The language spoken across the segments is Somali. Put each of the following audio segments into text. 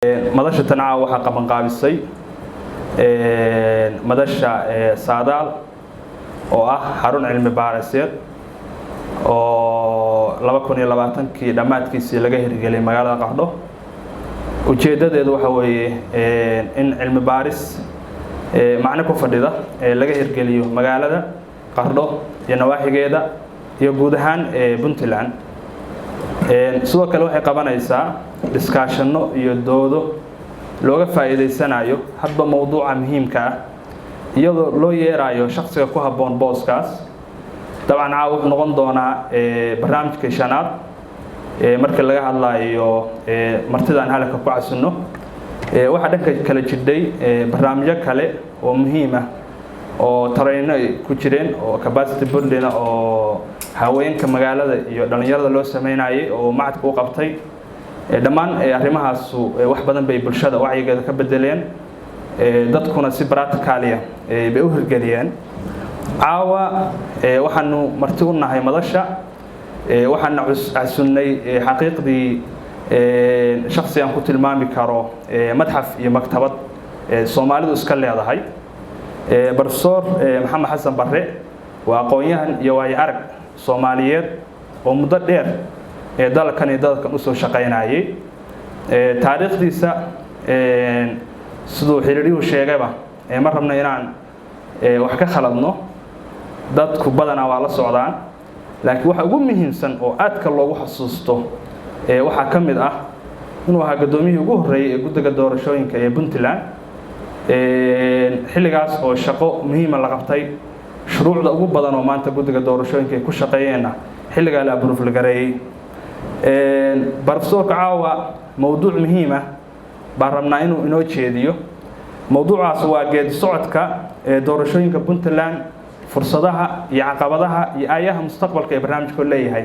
madasha tanaa waxa qaban qaabisay madasha saadaal oo ah xarun cilmi baariseed oo 2020kii dhamaadkiisii laga hirgeliyay magaalada Qardho ujeedadeedu waxa weeye in cilmi baaris macna ku fadhida laga hirgeliyo magaalada Qardho iyo nawaaxigeeda iyo guud ahaan Puntland sidoo kale waxay qabanaysaa discussionno iyo doodo looga faa'iideysanayo hadba mowduuca muhiimka ah iyadoo loo yeerayo shakhsiga ku habboon booskaas dabcan wuxuu noqon doonaa barnaamijka shanaad marka laga hadlayo martidaan halka ku casino waxa dhanka kala jiray barnaamijyo kale oo muhiim ah oo tarayno ku jireen oo capacity building oo haweenka magaalada iyo dhalinyarada loo sameeyay oo macadku u qabtay dhamaan arrimahaas wax badan bay bulshada wacyigeeda ka bedeleen dadkuna si practical bay u hirgeliyeen caawa waxaanu marti u nahay madasha waxaanu casunnay xaqiiqdii shakhsi aan ku tilmaami karo madxaf iyo maktabad Soomaalidu iska leedahay Professor Maxamed Xasan Barre waa aqoonyahan iyo waay arag Soomaaliyeed oo muddo dheer dalkan iyo dadkan u soo shaqeynayay taariikhdiisa sidoo xiriiriyuu sheegayba ma rabno inaan wax ka khaladno dadku badana waa la socdaan laakiin waxa ugu muhiimsan oo aadka loogu xasuusto waxa ka mid ah inuu ahaa gudoomiyihii ugu horeeyay ee guddiga doorashooyinka ee Puntland xilligaas oo shaqo muhiim ah la qabtay shuruucda ugu badan oo maanta guddiga doorashooyinka ay ku shaqeeyeen xilliga la approve gareeyay Professor caawa mowduuc muhiim ah baan rabnaa inuu inoo jeediyo mowduucaas waa geedi socodka doorashooyinka Puntland fursadaha iyo caqabadaha iyo aayaha mustaqbalka ee barnaamijku leeyahay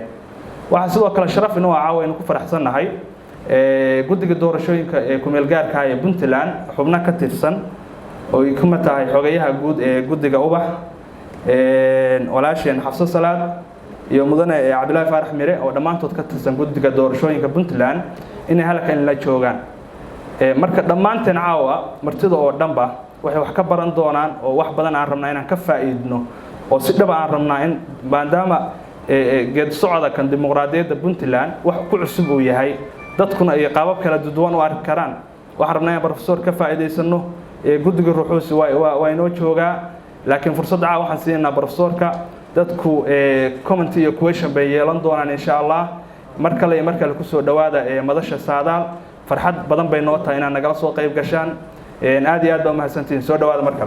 waxa sidoo kale sharaf inuu caawa inuu ku faraxsanahay guddiga doorashooyinka ee ku meel gaarka ah ee Puntland xubno ka tirsan oo ay kuma tahay xogayaha guud ee guddiga ubax walaasheen Xafsa Salaad iyo mudane Cabdullaahi Faarax Mire oo dhamaantood ka tirsan guddiga doorashooyinka Puntland inay halkan la joogaan marka dhamaanteen caawa martida oo dhanba waxay wax ka baran doonaan oo wax badan aan rabnaa inaan ka faa'iidno oo si dhab aan rabnaa in maadaama geed socodka kan dimuqraadiyadda Puntland wax ku cusub uu yahay dadkuna ay qaabab kala duwan u arki karaan waxaan rabnaa in professor ka faa'iideysano guddiga ruuxusi waa inoo joogaa laakiin fursadda waxaan siinaa professorka dadku comment iyo question bay yeelan doonaan insha Allah mar kale ku soo dhawaada madasha saadaal farxad badan bay noo tahay inaan nagala soo qayb gashaan aad iyo aad baa mahadsantiin soo dhawaada mar kale